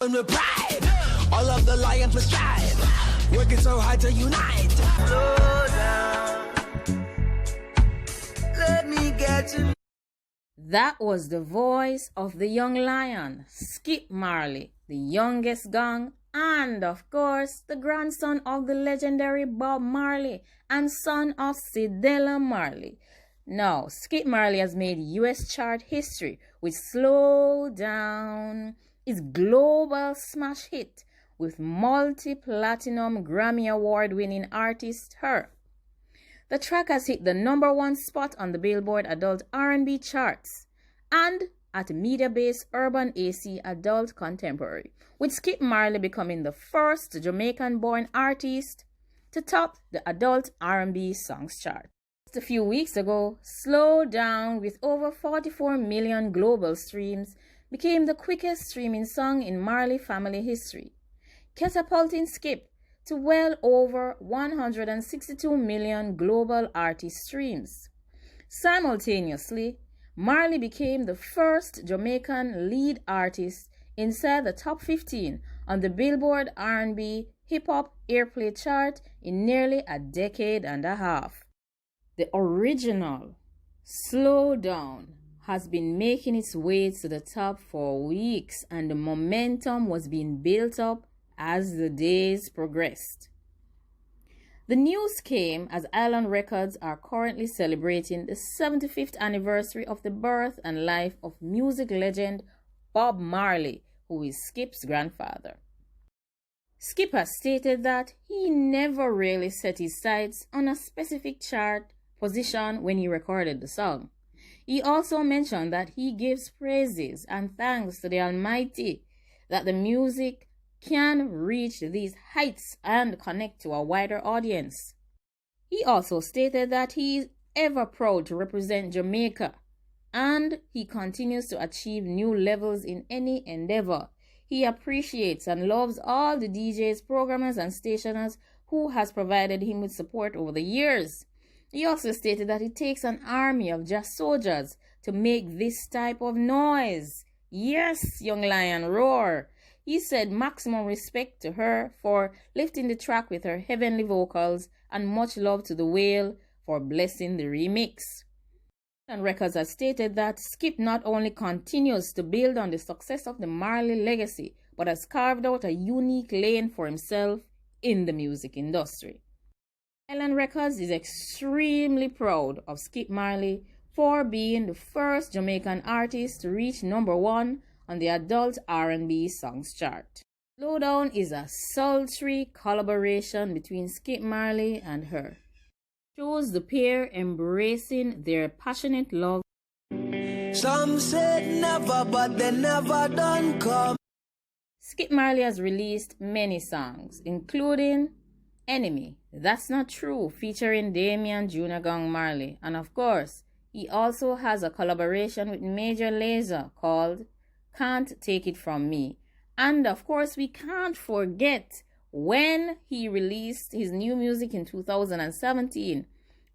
And we pride, all of the lions we strive, working so hard to unite. Slow down, let me get to. That was the voice of the young lion, Skip Marley, the youngest gong, and of course, the grandson of the legendary Bob Marley and son of Cedella Marley. Now, Skip Marley has made US chart history with Slow Down, his global smash hit with multi-platinum Grammy Award-winning artist Her. The track has hit the #1 spot on the Billboard Adult R&B Charts and at media-based Urban AC Adult Contemporary, with Skip Marley becoming the first Jamaican-born artist to top the Adult R&B Songs chart. Just a few weeks ago, Slow Down, with over 44 million global streams, became the quickest streaming song in Marley family history, catapulting Skip to well over 162 million global artist streams. Simultaneously, Marley became the first Jamaican lead artist inside the top 15 on the Billboard R&B Hip Hop Airplay chart in nearly a decade and a half. The original Slow Down has been making its way to the top for weeks, and the momentum was being built up as the days progressed. The news came as Island Records are currently celebrating the 75th anniversary of the birth and life of music legend Bob Marley, who is Skip's grandfather. Skip has stated that he never really set his sights on a specific chart position when he recorded the song. He also mentioned that he gives praises and thanks to the Almighty that the music can reach these heights and connect to a wider audience. He also stated that he is ever proud to represent Jamaica, and he continues to achieve new levels in any endeavor. He appreciates and loves all the DJs, programmers, and stationers who has provided him with support over the years. He also stated that it takes an army of just soldiers to make this type of noise. Yes, young lion, roar. He said maximum respect to her for lifting the track with her heavenly vocals, and much love to the Wale for blessing the remix. And Records has stated that Skip not only continues to build on the success of the Marley legacy, but has carved out a unique lane for himself in the music industry. Island Records is extremely proud of Skip Marley for being the first Jamaican artist to reach #1 on the Adult R&B Songs chart. Slow Down is a sultry collaboration between Skip Marley and Her. Shows the pair embracing their passionate love. Some said never, but they never done come. Skip Marley has released many songs, including Enemy, That's Not True, featuring Damian Jr. Gong Marley. And of course, he also has a collaboration with Major Lazer called Can't Take It From Me. And of course, we can't forget when he released his new music in 2017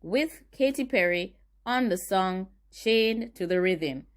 with Katy Perry on the song Chained to the Rhythm.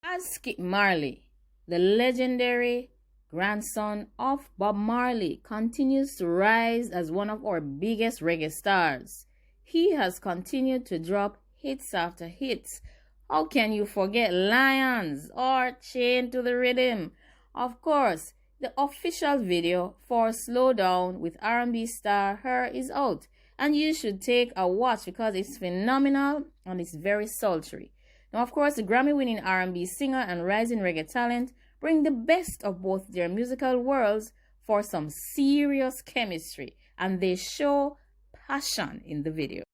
As Skip Marley, the legendary grandson of Bob Marley, continues to rise as one of our biggest reggae stars. He has continued to drop hits after hits. How can you forget Lions or Chained to the Rhythm? Of course, the official video for Slow Down with R&B star Her is out, and you should take a watch because it's phenomenal and it's very sultry. Now, of course, the Grammy-winning R&B singer and rising reggae talent bring the best of both their musical worlds for some serious chemistry, and they show passion in the video.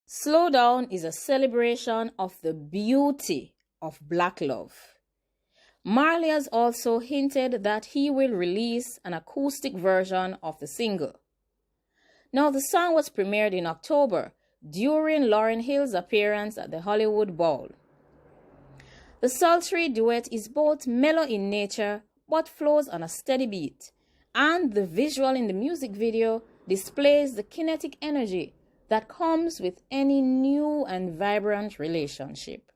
Slow Down is a celebration of the beauty of Black love. Marley has also hinted that he will release an acoustic version of the single. Now, the song was premiered in October during Lauryn Hill's appearance at the Hollywood Bowl. The sultry duet is both mellow in nature but flows on a steady beat, and the visual in the music video displays the kinetic energy that comes with any new and vibrant relationship.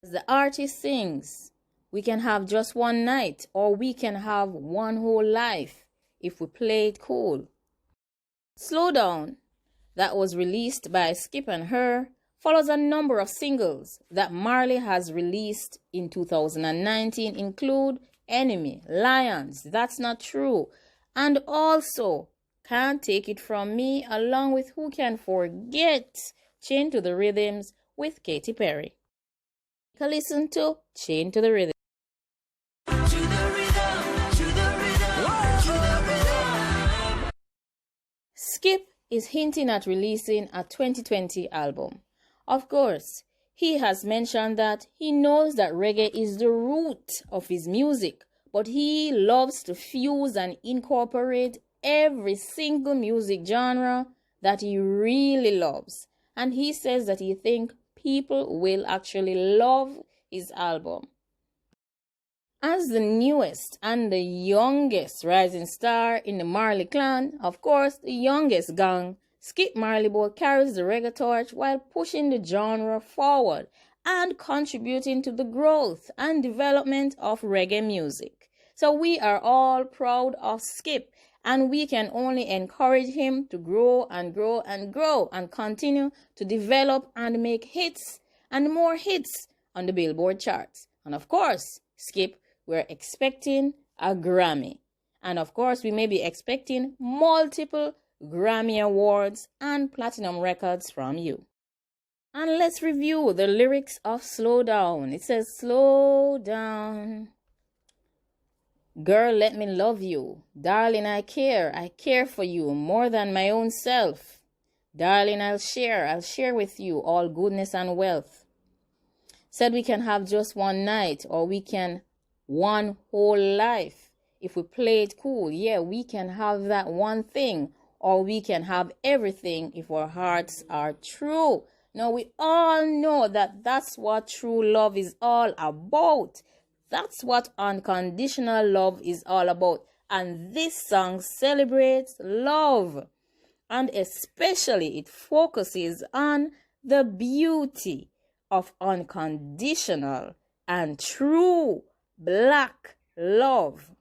As the artist sings, we can have just one night, or we can have one whole life if we play it cool. Slow Down, that was released by Skip and Her, follows a number of singles that Marley has released in 2019 include Enemy, Lions, That's Not True, and also Can't Take It From Me, along with Who Can Forget, Chain to the Rhythms with Katy Perry. Take a listen to Chain to the Rhythm. Skip is hinting at releasing a 2020 album. Of course, he has mentioned that he knows that reggae is the root of his music, but he loves to fuse and incorporate every single music genre that he really loves. And he says that he thinks people will actually love his album. As the newest and the youngest rising star in the Marley clan, of course, the youngest gang, Skip Marley both carries the reggae torch while pushing the genre forward and contributing to the growth and development of reggae music. So we are all proud of Skip, and we can only encourage him to grow and grow and grow and continue to develop and make hits and more hits on the Billboard charts. And of course, Skip, we're expecting a Grammy. And of course, we may be expecting multiple Grammy Awards and Platinum Records from you. And let's review the lyrics of Slow Down. It says, slow down. Girl, let me love you. Darling, I care for you more than my own self. Darling, I'll share with you all goodness and wealth. Said we can have just one night, or we can one whole life. If we play it cool, yeah, we can have that one thing, or we can have everything if our hearts are true. Now, we all know that that's what true love is all about. That's what unconditional love is all about. And this song celebrates love. And especially it focuses on the beauty of unconditional and true black love.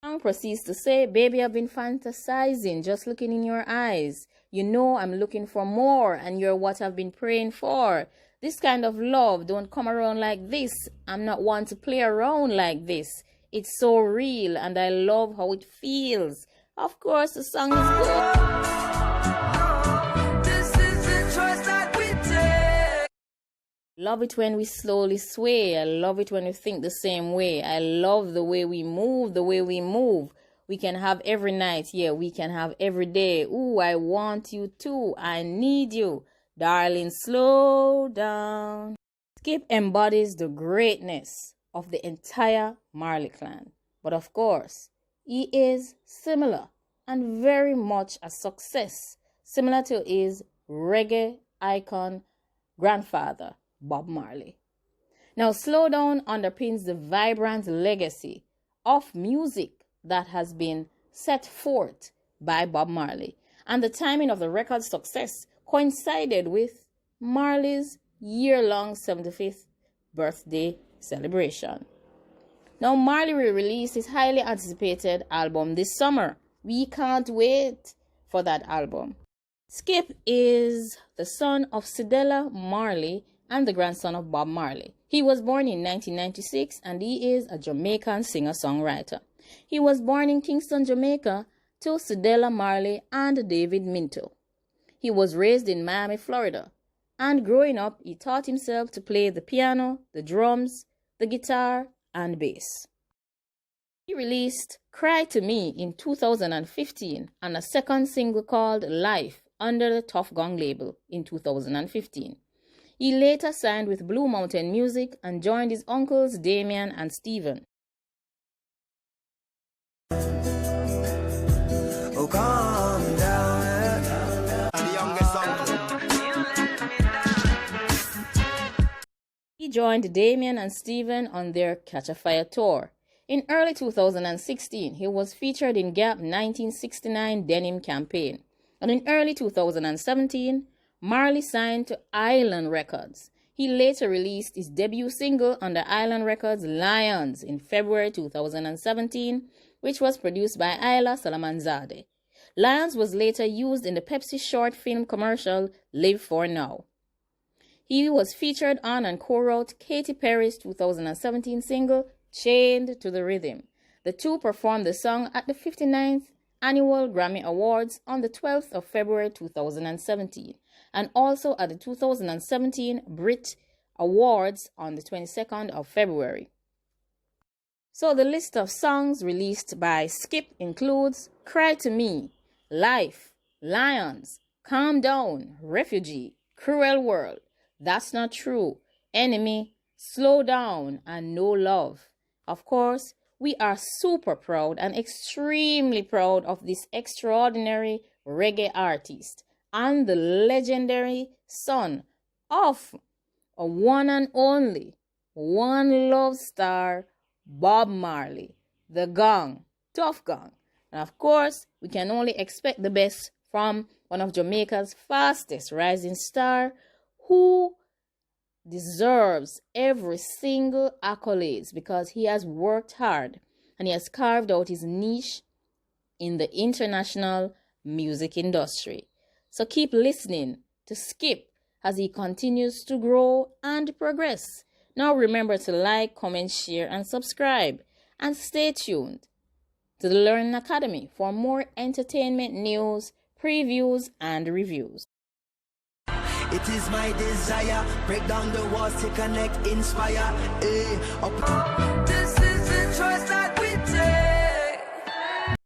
The song proceeds to say, baby, I've been fantasizing, just looking in your eyes. You know I'm looking for more, and you're what I've been praying for. This kind of love don't come around like this. I'm not one to play around like this. It's so real, and I love how it feels. Of course, the song is good. Love it when we slowly sway. I love it when we think the same way. I love the way we move, We can have every night, yeah, we can have every day. Ooh, I want you too. I need you. Darling, slow down. Skip embodies the greatness of the entire Marley clan. But of course, he is similar and very much a success, similar to his reggae icon grandfather, Bob Marley. Now, Slow Down underpins the vibrant legacy of music that has been set forth by Bob Marley. And the timing of the record's success coincided with Marley's year-long 75th birthday celebration. Now, Marley will release his highly anticipated album this summer. We can't wait for that album. Skip is the son of Cedella Marley and the grandson of Bob Marley. He was born in 1996 and he is a Jamaican singer-songwriter. He was born in Kingston, Jamaica to Cedella Marley and David Minto. He was raised in Miami, Florida, and growing up, he taught himself to play the piano, the drums, the guitar, and bass. He released Cry to Me in 2015 and a second single called Life under the Tough Gong label in 2015. He later signed with Blue Mountain Music and joined his uncles Damian and Stephen. Oh, calm down. The youngest uncle. He joined Damian and Stephen on their Catch a Fire tour. In early 2016, he was featured in Gap 1969 Denim campaign. And in early 2017, Marley signed to Island Records. He later released his debut single under Island Records' Lions in February 2017, which was produced by Ayla Salamanzadeh. Lions was later used in the Pepsi short film commercial Live for Now. He was featured on and co-wrote Katy Perry's 2017 single Chained to the Rhythm. The two performed the song at the 59th Annual Grammy Awards on the 12th of February 2017 and also at the 2017 Brit Awards on the 22nd of February. So the list of songs released by Skip includes Cry to Me, Life, Lions, Calm Down, Refugee, Cruel World, That's Not True, Enemy, Slow Down, and No Love. Of course, we are super proud and extremely proud of this extraordinary reggae artist and the legendary son of a one and only one love star, Bob Marley, the Gong, Tough Gong. And of course, we can only expect the best from one of Jamaica's fastest rising star, who deserves every single accolades because he has worked hard and he has carved out his niche in the international music industry. So keep listening to Skip as he continues to grow and progress. Now remember to like, comment, share, and subscribe. And stay tuned to the Learning Academy for more entertainment news, previews, and reviews. It is my desire, break down the walls to connect, inspire, up.